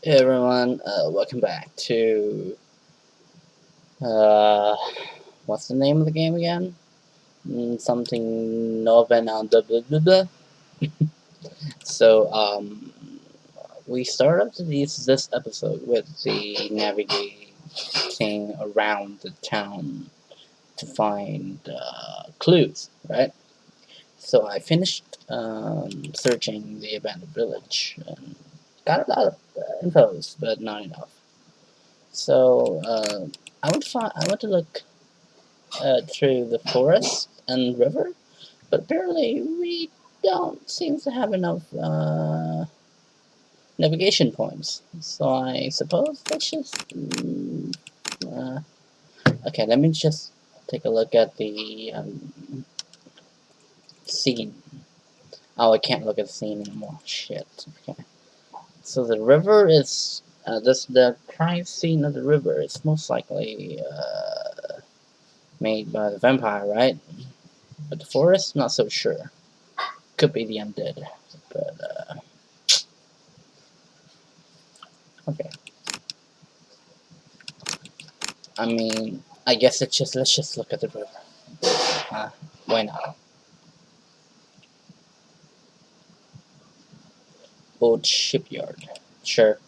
Hey everyone, welcome back to uh, what's the name of the game again? Something Novena. Blah, blah, blah, blah. So we start up this episode with the navigating around the town to find clues, right? So I finished searching the abandoned village and got a lot of infos, but not enough. So I want to look through the forest and river, but apparently we don't seem to have enough navigation points. So I suppose let's just okay. Let me just take a look at the scene. Oh, I can't look at the scene anymore. Shit. Okay. So the river is this the crime scene of the river is most likely made by the vampire, right? But the forest, not so sure. Could be the undead. But okay. I mean, I guess let's just look at the river. Why not? Old shipyard. Sure.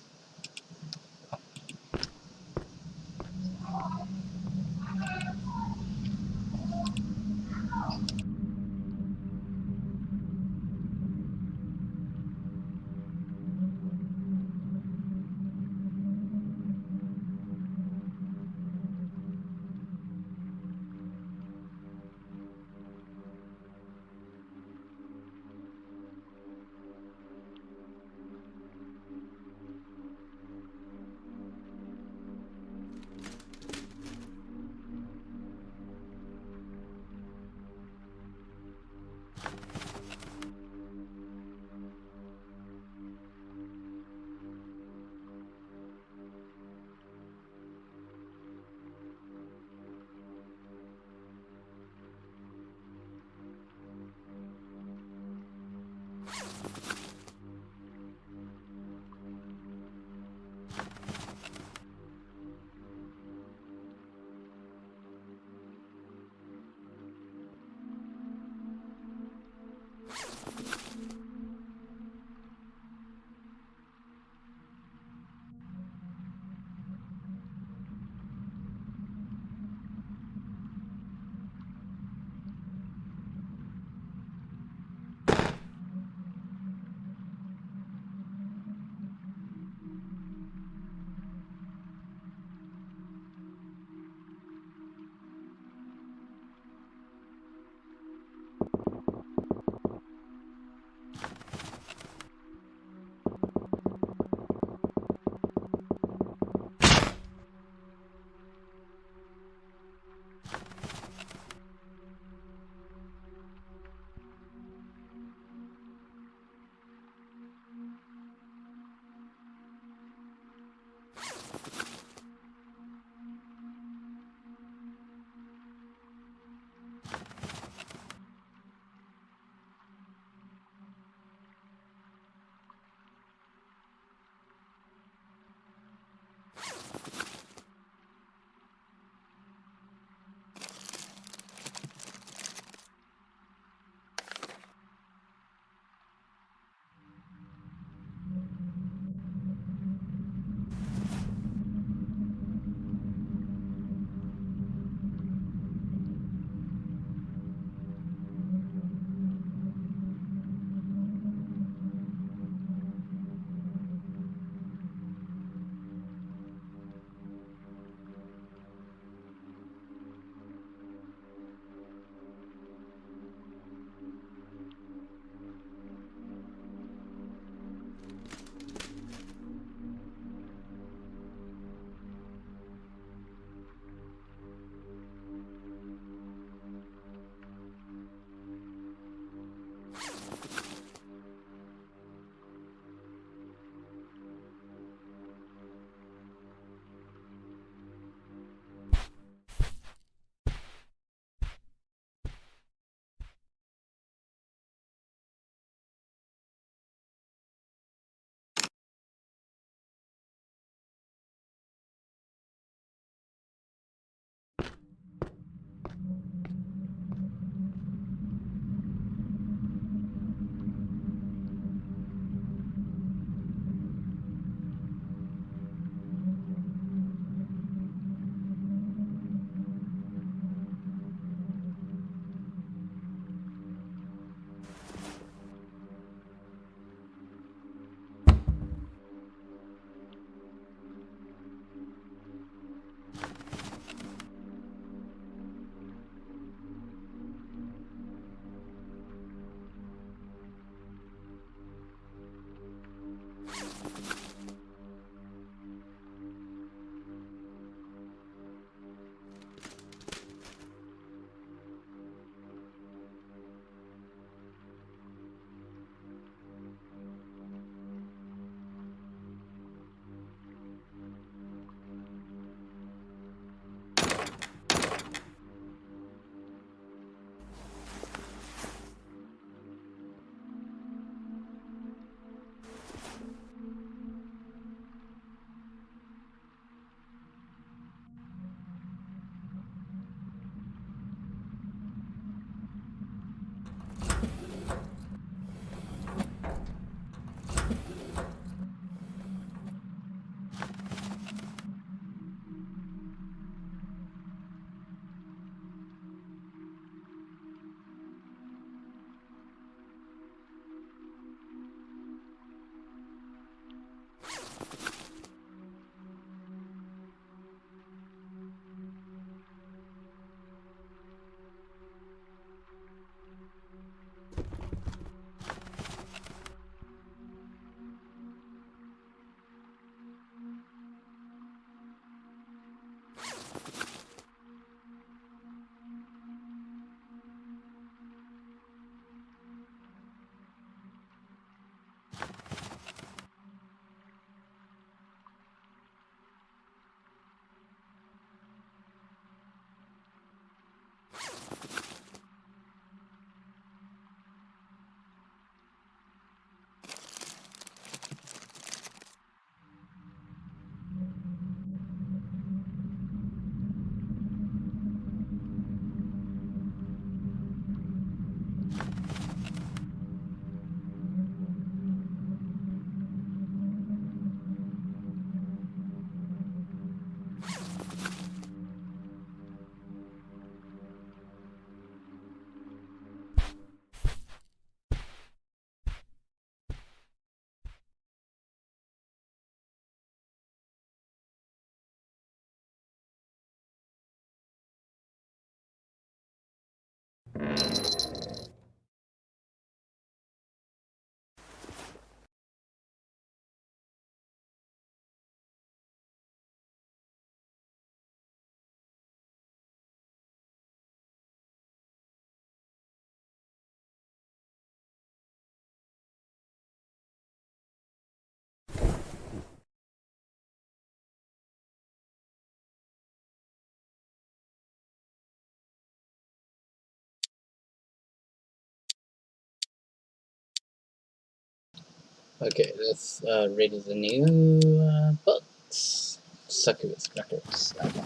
Okay, let's read the new books. Succubus Records. Okay.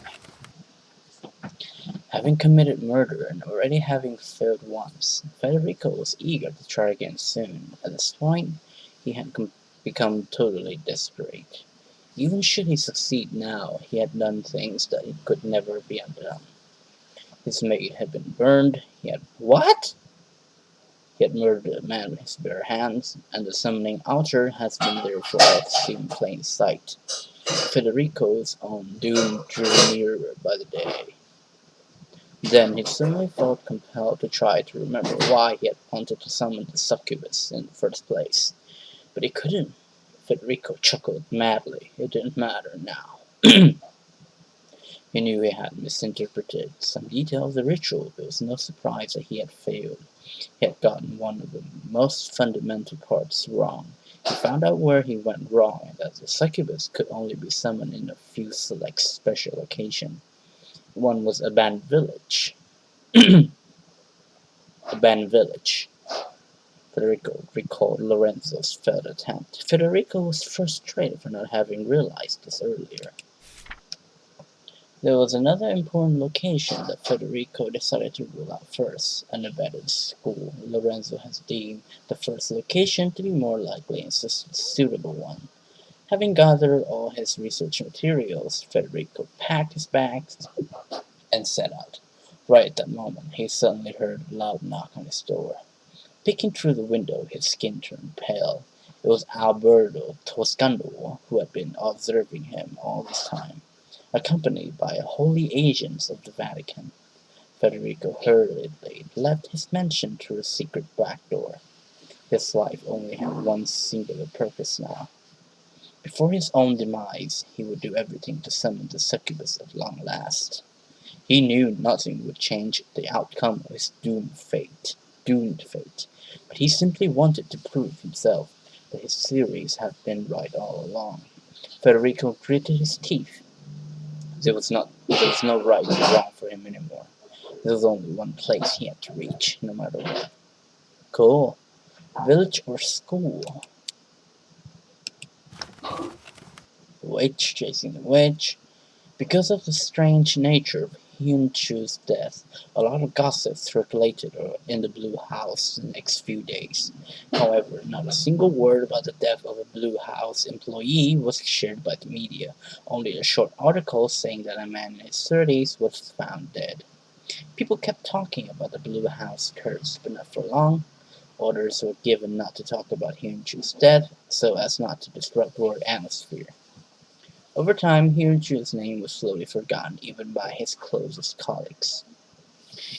Having committed murder and already having failed once, Federico was eager to try again soon. At this point, he had become totally desperate. Even should he succeed now, he had done things that it could never be undone. His maid had been burned. He had what? He had murdered a man with his bare hands, and the summoning altar has been there for all to see in plain sight. Federico's own doom drew nearer by the day. Then he suddenly felt compelled to try to remember why he had wanted to summon the succubus in the first place. But he couldn't. Federico chuckled madly. It didn't matter now. He knew he had misinterpreted some detail of the ritual, but it was no surprise that he had failed. He had gotten one of the most fundamental parts wrong. He found out where he went wrong, and that the succubus could only be summoned in a few select special occasions. One was abandoned village. Abandoned village. Federico recalled Lorenzo's failed attempt. Federico was frustrated for not having realized this earlier. There was another important location that Federico decided to rule out first, an abandoned school. Lorenzo has deemed the first location to be more likely and suitable one. Having gathered all his research materials, Federico packed his bags and set out. Right at that moment, he suddenly heard a loud knock on his door. Peeking through the window, his skin turned pale. It was Alberto Toscano, who had been observing him all this time, accompanied by holy agents of the Vatican. Federico hurriedly left his mansion through a secret back door. His life only had one singular purpose now. Before his own demise, he would do everything to summon the succubus at long last. He knew nothing would change the outcome of his doomed fate, but he simply wanted to prove himself that his theories had been right all along. Federico gritted his teeth. There was no right or wrong for him anymore. There was only one place he had to reach, no matter what. Cool. Village or school? The witch chasing the witch. Because of the strange nature of Hyun-Chu's death, a lot of gossip circulated in the Blue House the next few days. However, not a single word about the death of a Blue House employee was shared by the media. Only a short article saying that a man in his 30s was found dead. People kept talking about the Blue House curse, but not for long. Orders were given not to talk about Hyun-Chu's death, so as not to disrupt work atmosphere. Over time, Hyun-Chu's name was slowly forgotten even by his closest colleagues.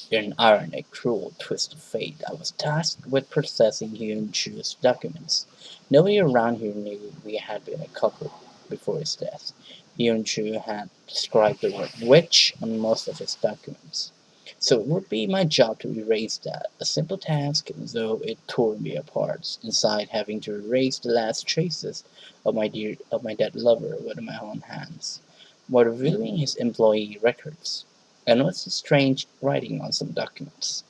In an ironic, cruel twist of fate, I was tasked with processing Hyun-Chu's documents. Nobody around here knew we had been a couple before his death. Hyun-Chu had described the word witch on most of his documents. So it would be my job to erase that, a simple task, though it tore me apart, inside having to erase the last traces of my dead lover with my own hands, while reviewing his employee records. I noticed a strange writing on some documents.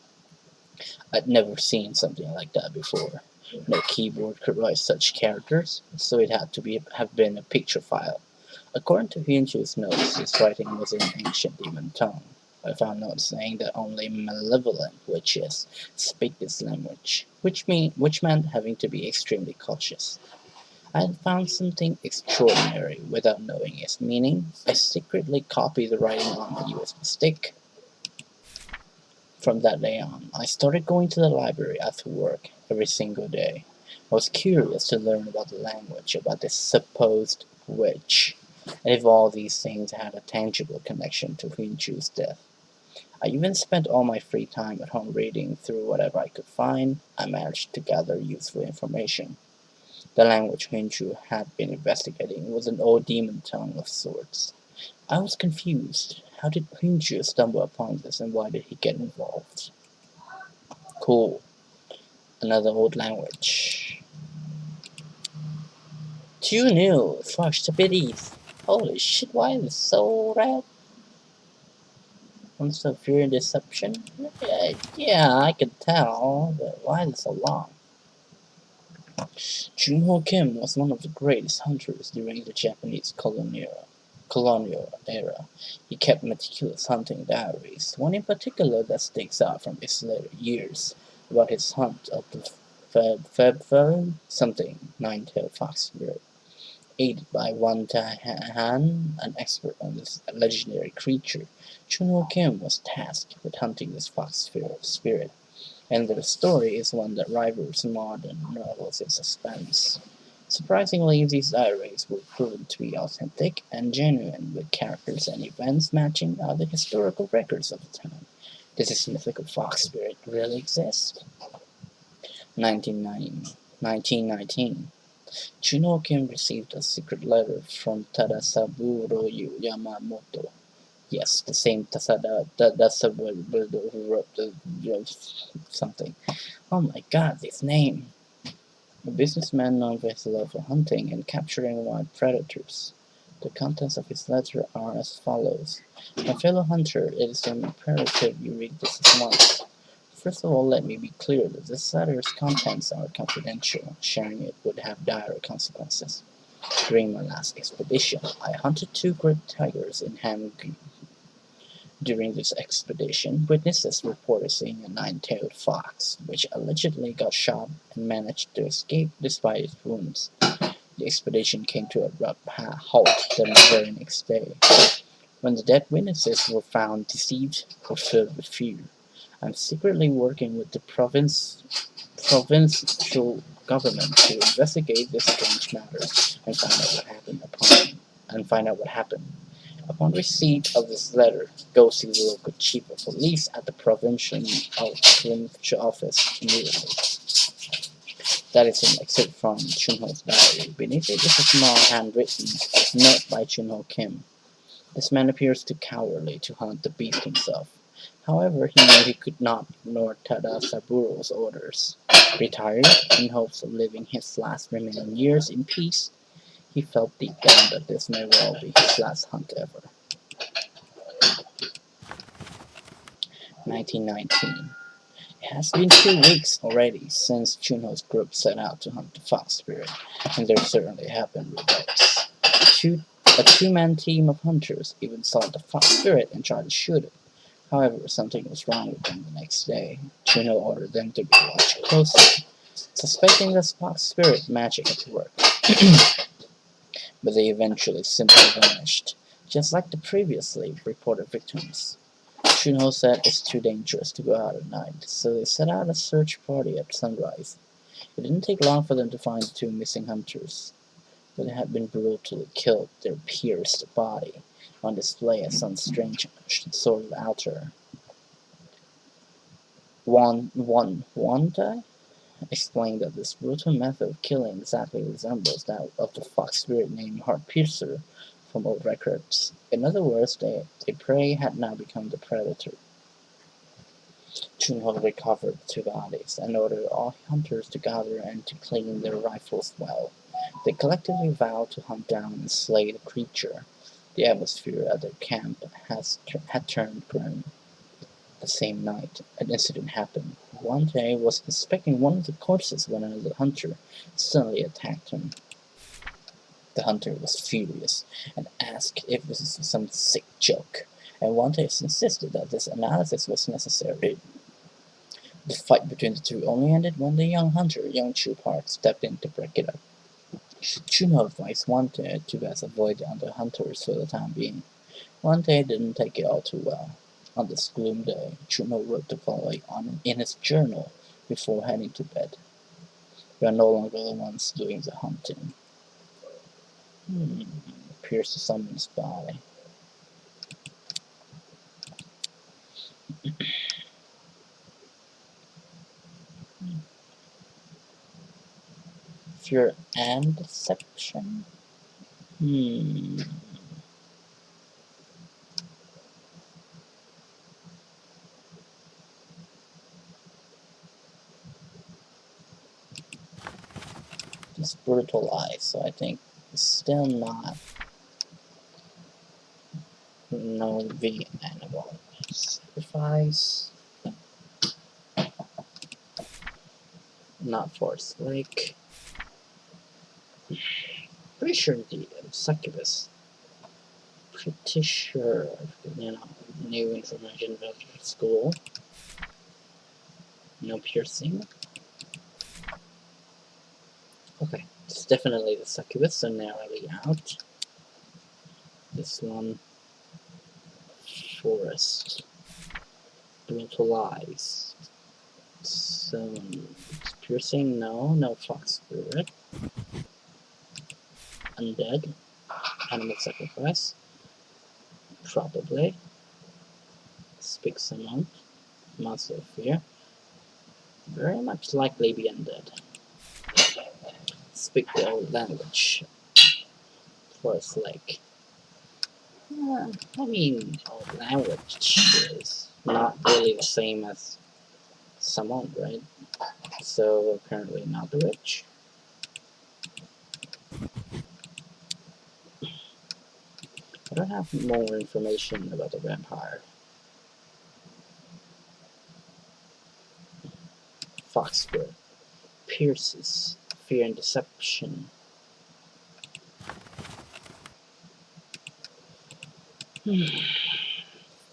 I'd never seen something like that before. No keyboard could write such characters, so it had to have been a picture file. According to Hyunchu's notes, his writing was in ancient demon tongue. I found notes saying that only malevolent witches speak this language, which meant having to be extremely cautious. I had found something extraordinary without knowing its meaning. I secretly copied the writing on my USB stick. From that day on, I started going to the library after work every single day. I was curious to learn about the language, about this supposed witch, and if all these things had a tangible connection to Hyunchu's death. I even spent all my free time at home reading through whatever I could find. I managed to gather useful information. The language Hyunchu had been investigating was an old demon tongue of sorts. I was confused. How did Hyunchu stumble upon this and why did he get involved? Cool. Another old language. Two new first abilities. Holy shit, why is it so red? Months of fear and deception? Yeah, I could tell, but why is it so long? Junho Kim was one of the greatest hunters during the Japanese colonial era. He kept meticulous hunting diaries, one in particular that sticks out from his later years about his hunt of the something nine-tailed fox bird. Aided by Han, an expert on this legendary creature, Junho Kim was tasked with hunting this fox spirit, and the story is one that rivals modern novels in suspense. Surprisingly, these diaries were proven to be authentic and genuine, with characters and events matching other historical records of the time. Does this mythical fox spirit really exist? 1919. Juno Kim received a secret letter from Tadasaburo Yamamoto. Yes, the same Tadasaburo who wrote the something. Oh my god, this name! A businessman known for his love for hunting and capturing wild predators. The contents of his letter are as follows. My fellow hunter, it is imperative you read this at once. First of all, let me be clear that this letter's contents are confidential. Sharing it would have dire consequences. During my last expedition, I hunted two great tigers in Hamgu. During this expedition, witnesses reported seeing a nine-tailed fox, which allegedly got shot and managed to escape despite its wounds. The expedition came to a abrupt halt the very next day, when the dead witnesses were found deceived or filled with fear. I'm secretly working with the provincial government to investigate this strange matter and find out what happened. Upon receipt of this letter, go see the local chief of police at the provincial office immediately. That is an excerpt from Chunho's diary. Beneath it is a small handwritten note by Chunho Kim. This man appears too cowardly to hunt the beast himself. However, he knew he could not ignore Tadasaburo's orders. Retired, in hopes of living his last remaining years in peace, he felt deep down that this may well be his last hunt ever. 1919. It has been 2 weeks already since Chunho's group set out to hunt the fox spirit, and there certainly have been results. A two-man team of hunters even saw the fox spirit and tried to shoot it. However, something was wrong with them the next day. Chunho ordered them to be watched closely, suspecting the fox spirit magic at work. But they eventually simply vanished, just like the previously reported victims. Chunho said it's too dangerous to go out at night, so they set out a search party at sunrise. It didn't take long for them to find the two missing hunters. But they had been brutally killed, their pierced body on display at some strange sort of altar. Wanda explained that this brutal method of killing exactly resembles that of the fox spirit named Heartpiercer from old records. In other words, the prey had now become the predator. Chunho recovered the two bodies and ordered all hunters to gather and to clean their rifles well. They collectively vowed to hunt down and slay the creature. The atmosphere at their camp had turned grim. The same night, an incident happened. Wante was inspecting one of the corpses when another hunter suddenly attacked him. The hunter was furious and asked if this was some sick joke, and Wante insisted that this analysis was necessary. The fight between the two only ended when the young hunter, young Chu Park, stepped in to break it up. Chunho advised Wante to best avoid the other hunters for the time being. Wante didn't take it all too well. On this gloom day, Chunho wrote the following in his journal before heading to bed. We are no longer the ones doing the hunting. Appears to someone's body. Fear and deception? It's brutalized, so I think it's still not the animal. Sacrifice. Not forced. Like Pretty sure the succubus. Pretty sure, new information about the school. No piercing. Okay, it's definitely the succubus, so narrowly out. This one, forest, brutalize. So, piercing, no fox spirit. Undead, animal sacrifice, probably. Speak summon, monster of fear. Very much likely be undead. Speak the old language. Forest lake. I mean, old language is not really the same as summon, right? So apparently not the witch. I don't have more information about the vampire. Fox spirit. Pierces. Fear and deception.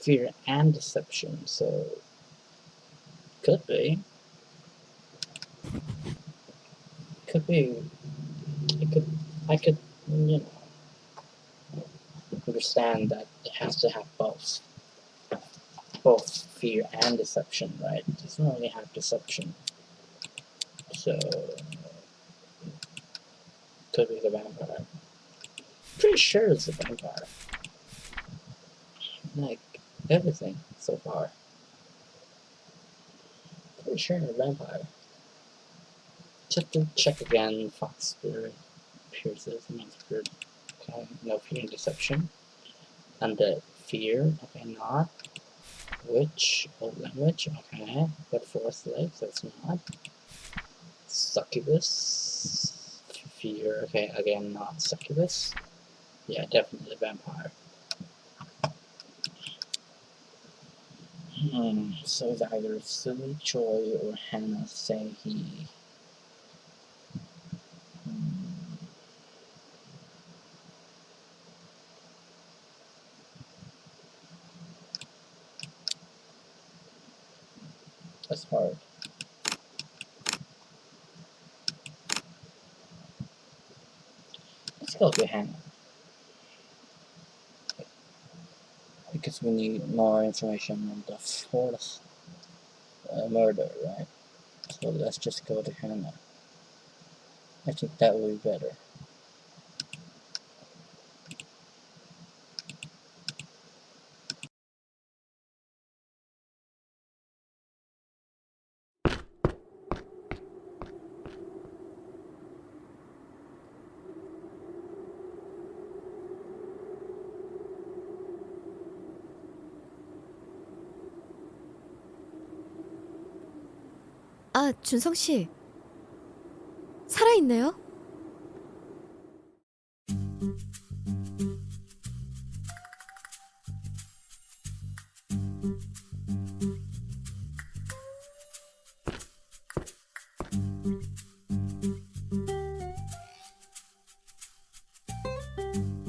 Fear and deception, so could be. Could be. I could, understand that it has to have both. Both fear and deception, right? It doesn't only have deception. So, could be the vampire. Pretty sure it's a vampire. Like, everything so far. Pretty sure it's a vampire. Just to check again, fox spirit, pierces, monster. Okay, no fear and deception. Undead fear, okay, not. Witch, old language, okay. But forest legs, that's not. Succubus, fear, okay, again, not succubus. Yeah, definitely vampire. So it's either Silly Joy or Hana say he. That's hard. Let's go with Hana. Because we need more information on the fourth murder, right? So let's just go to Hana. I think that will be better. 아, 준성 씨. 살아있네요?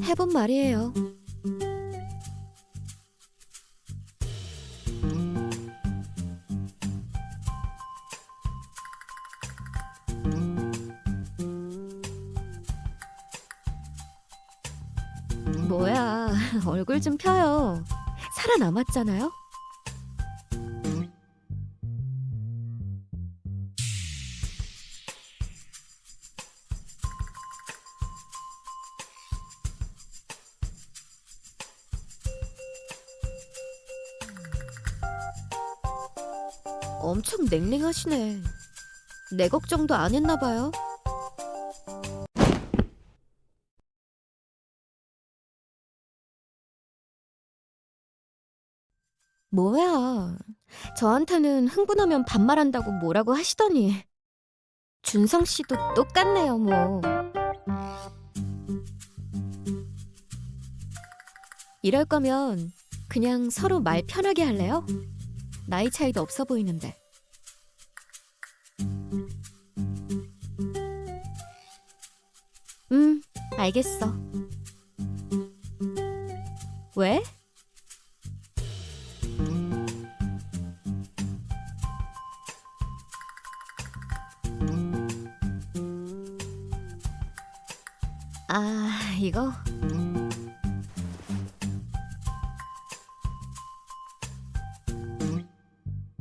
해본 말이에요. 뭐야, 얼굴 좀 펴요. 살아남았잖아요? 엄청 냉랭하시네. 내 걱정도 안 했나 봐요. 뭐야, 저한테는 흥분하면 반말한다고 뭐라고 하시더니 준성 씨도 똑같네요, 뭐. 이럴 거면 그냥 서로 말 편하게 할래요? 나이 차이도 없어 보이는데. 알겠어. 왜? 아, 이거?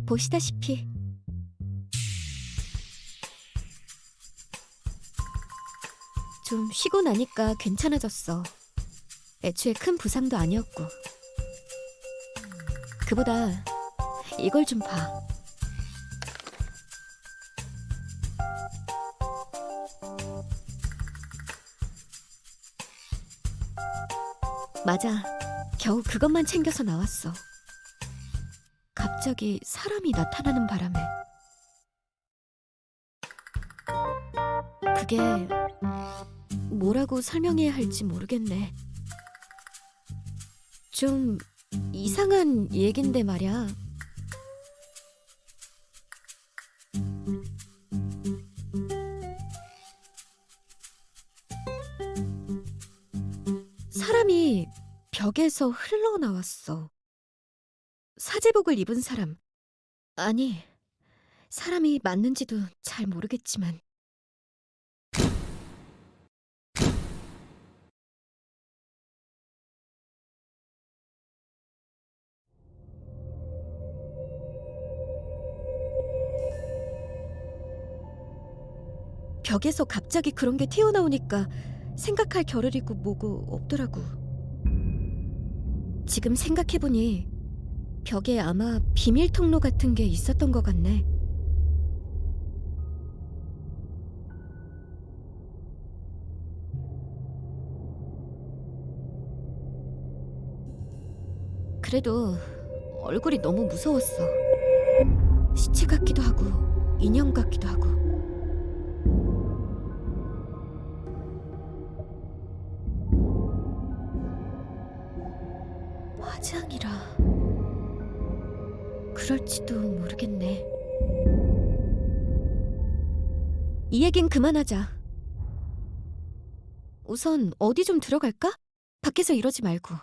보시다시피 좀 쉬고 나니까 괜찮아졌어. 애초에 큰 부상도 아니었고. 그보다 이걸 좀 봐. 맞아. 겨우 그것만 챙겨서 나왔어. 갑자기 사람이 나타나는 바람에. 그게 뭐라고 설명해야 할지 모르겠네. 좀 이상한 얘긴데 말이야. 사람이 벽에서 흘러나왔어. 사제복을 입은 사람. 아니, 사람이 맞는지도 잘 모르겠지만. 벽에서 갑자기 그런 게 튀어나오니까 생각할 겨를이고 뭐고 없더라고. 지금 생각해보니 벽에 아마 비밀 통로 같은 게 있었던 것 같네. 그래도 얼굴이 너무 무서웠어. 시체 같기도 하고 인형 같기도 하고. 화장이라 그럴지도 모르겠네. 이 얘긴 그만하자. 우선 어디 좀 들어갈까? 밖에서 이러지 말고.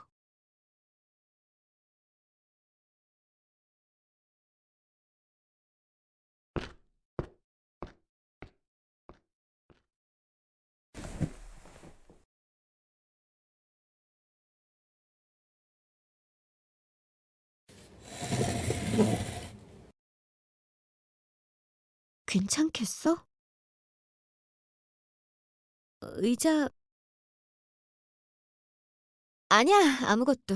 괜찮겠어? 의자... 아니야, 아무것도.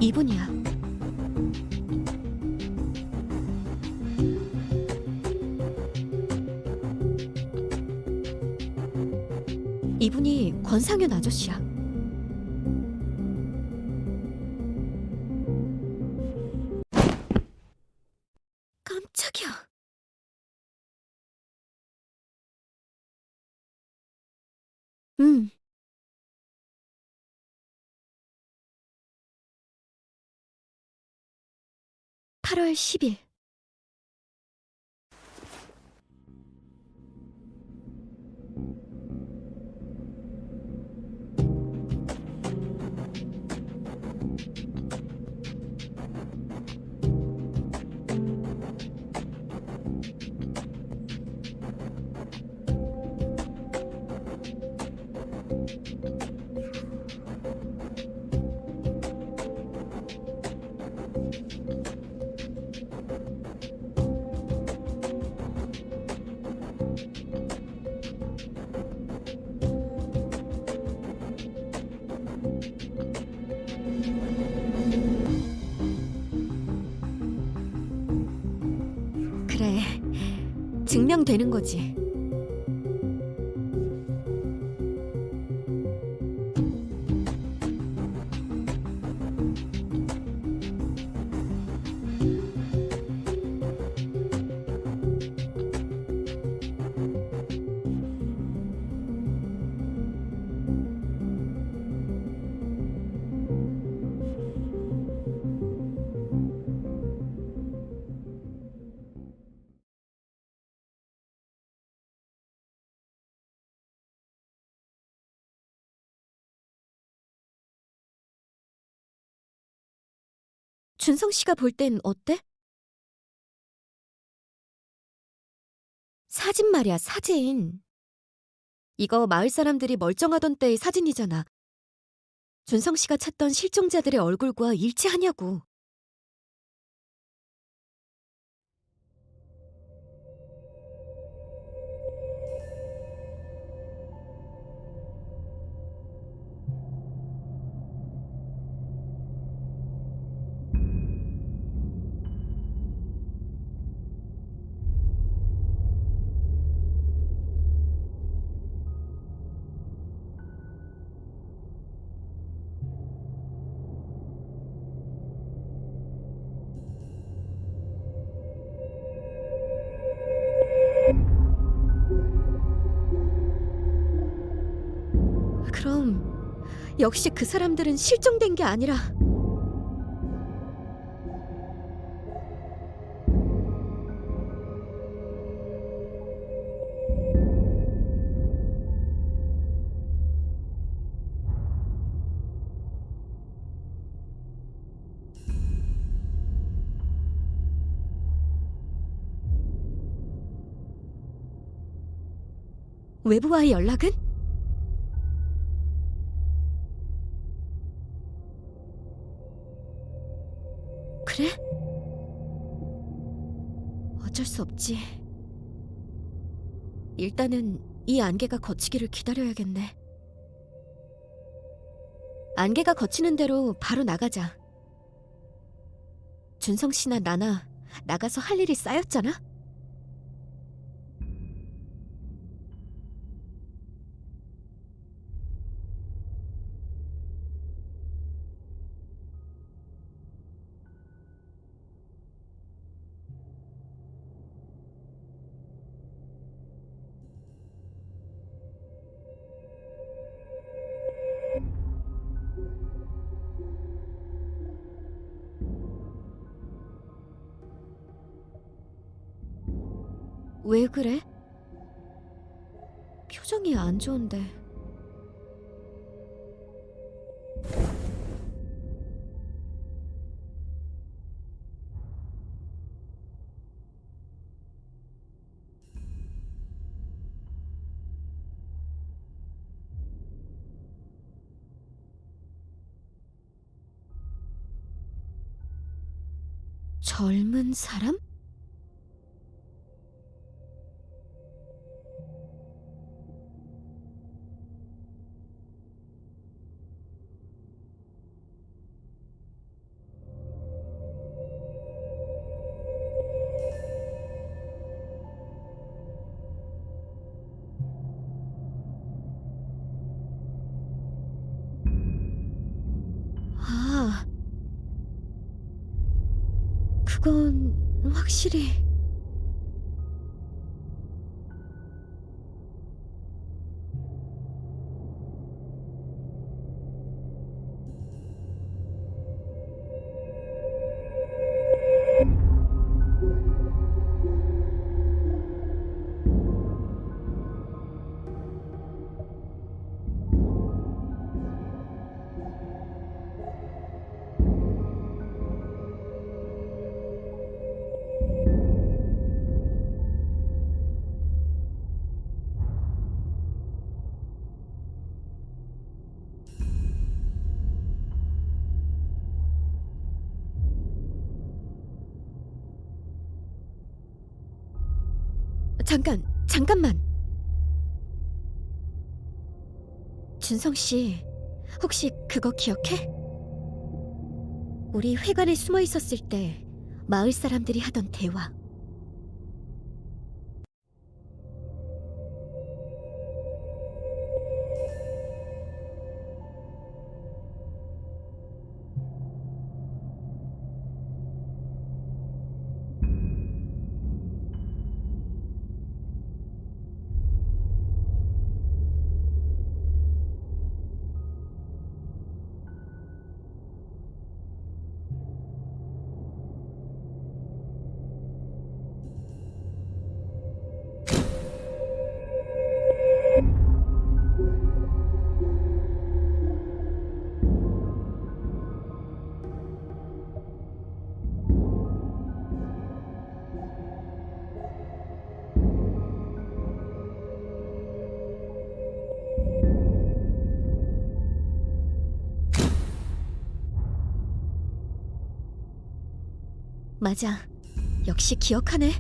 이분이야. 이분이 권상현 아저씨야. 깜짝이야. 응. 8월 10일. 증명되는 거지. 준성 씨가 볼 땐 어때? 사진 말이야, 사진. 이거 마을 사람들이 멀쩡하던 때의 사진이잖아. 준성 씨가 찾던 실종자들의 얼굴과 일치하냐고. 그럼 역시 그 사람들은 실종된 게 아니라 외부와의 연락은? 그래? 어쩔 수 없지. 일단은 이 안개가 걷히기를 기다려야겠네. 안개가 걷히는 대로 바로 나가자. 준성 씨나 나나 나가서 할 일이 쌓였잖아? 왜 그래? 표정이 안 좋은데. 젊은 사람? 아, 그건 확실히. 잠깐만. 준성 씨, 혹시 그거 기억해? 우리 회관에 숨어 있었을 때 마을 사람들이 하던 대화. 맞아. 역시 기억하네.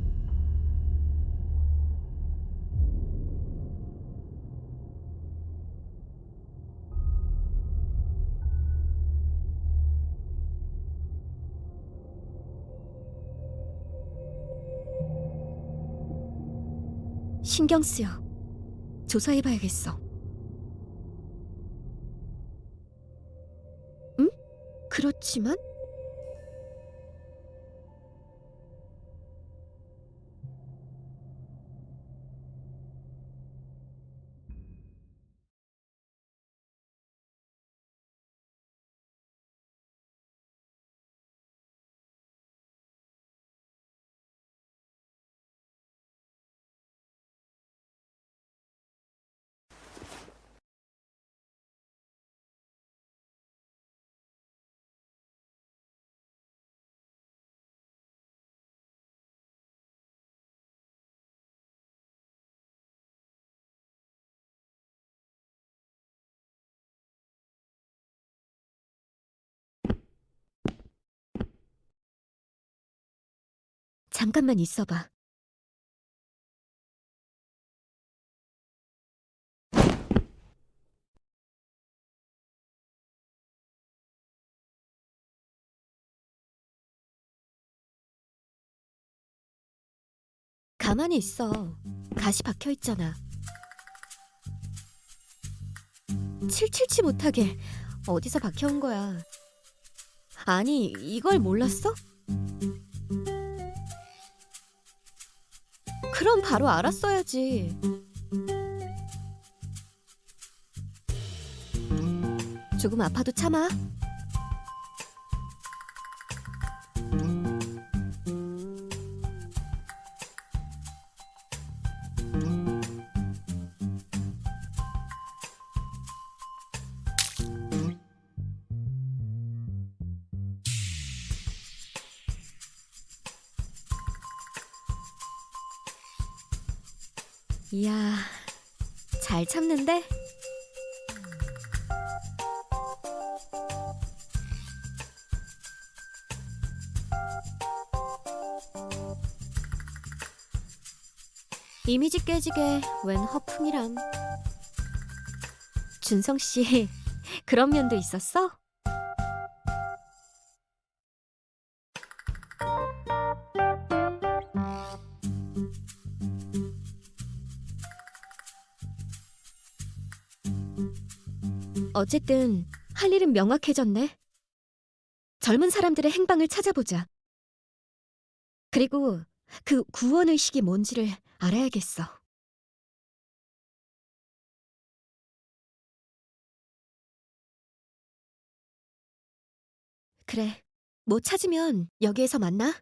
신경 쓰여. 조사해봐야겠어. 응? 그렇지만? 잠깐만 있어봐. 가만히 있어. 가시 박혀 있잖아. 777치 못하게 어디서 박혀온 거야. 아니, 이걸 몰랐어? 그럼 바로 알았어야지. 조금 아파도 참아. 이야, 잘 참는데? 이미지 깨지게 웬 허풍이람. 준성 씨, 그런 면도 있었어? 어쨌든 할 일은 명확해졌네. 젊은 사람들의 행방을 찾아보자. 그리고 그 구원의식이 뭔지를 알아야겠어. 그래, 못 찾으면 여기에서 만나.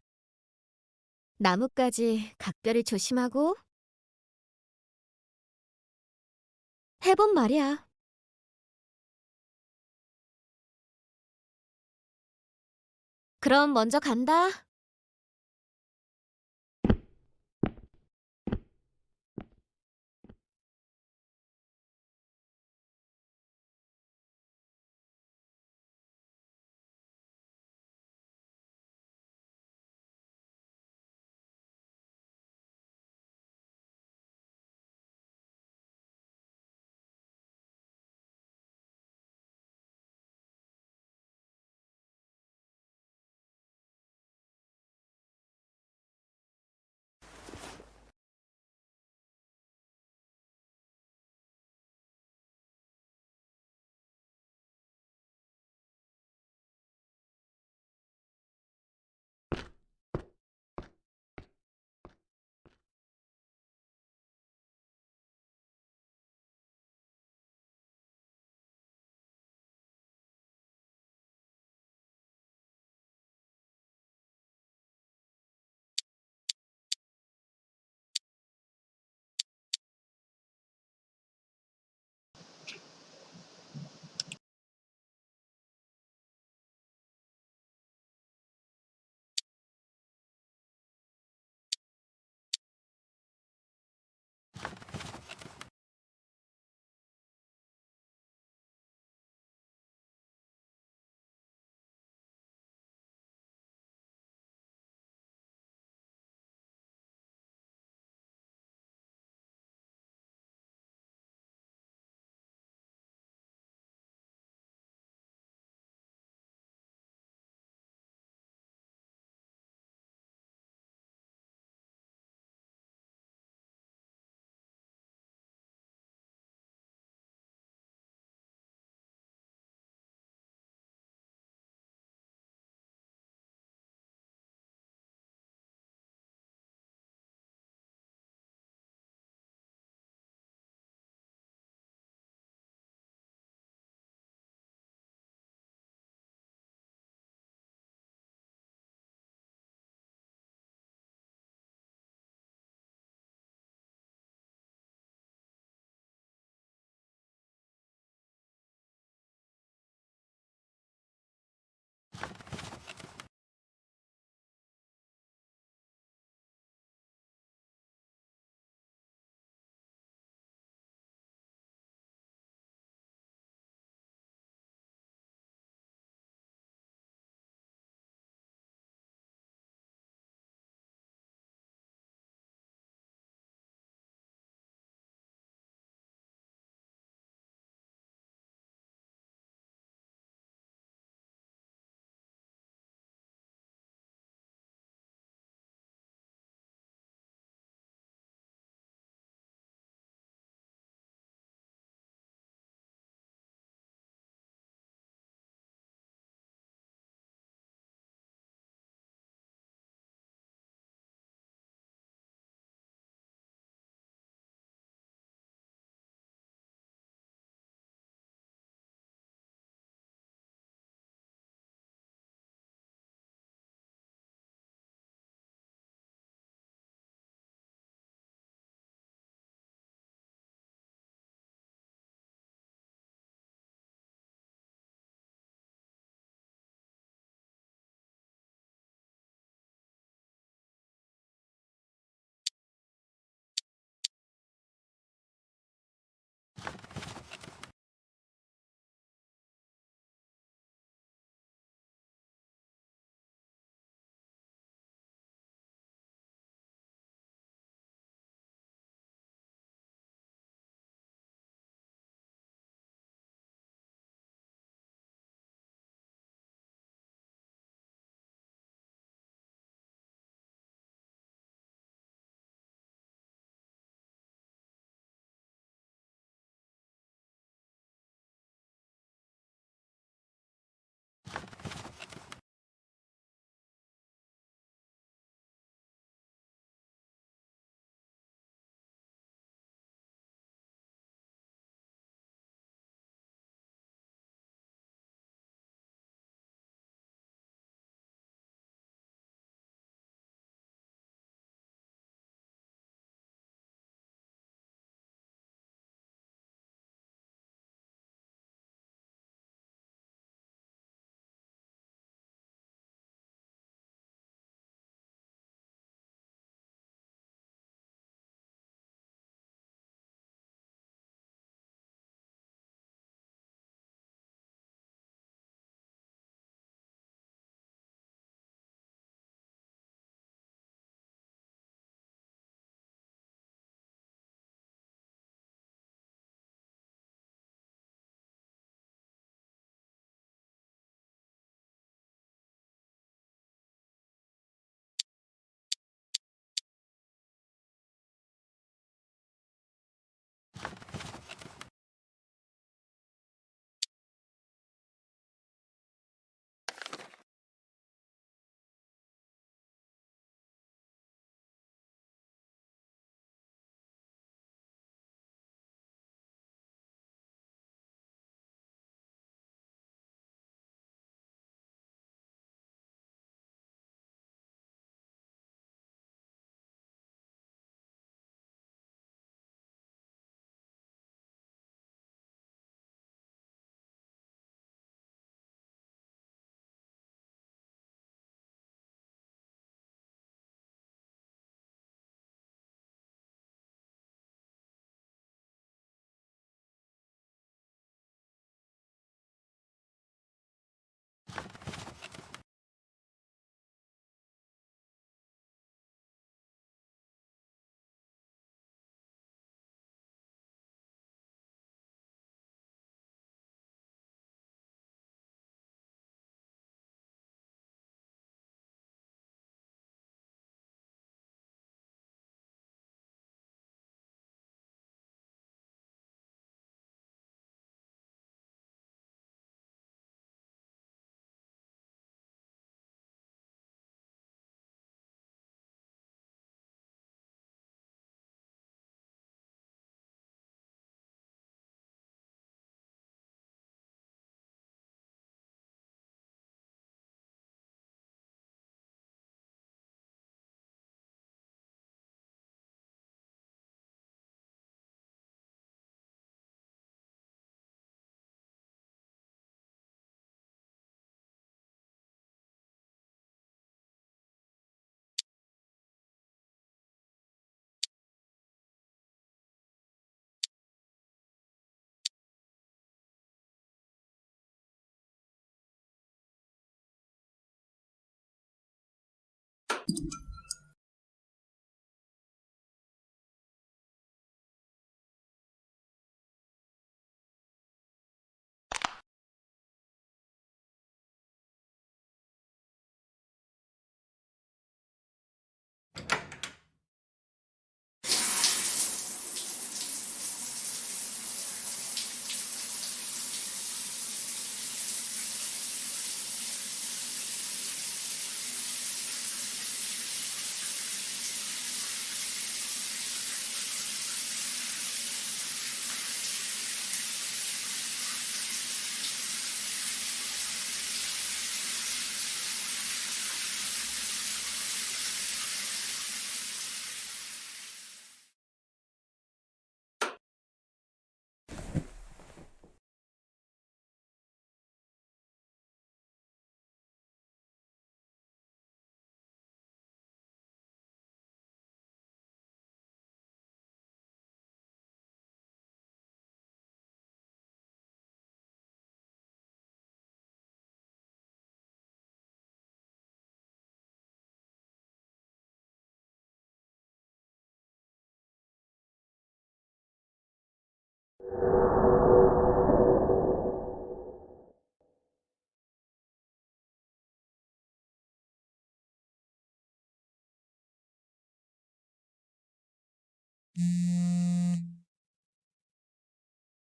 나뭇가지 각별히 조심하고. 해본 말이야. 그럼 먼저 간다.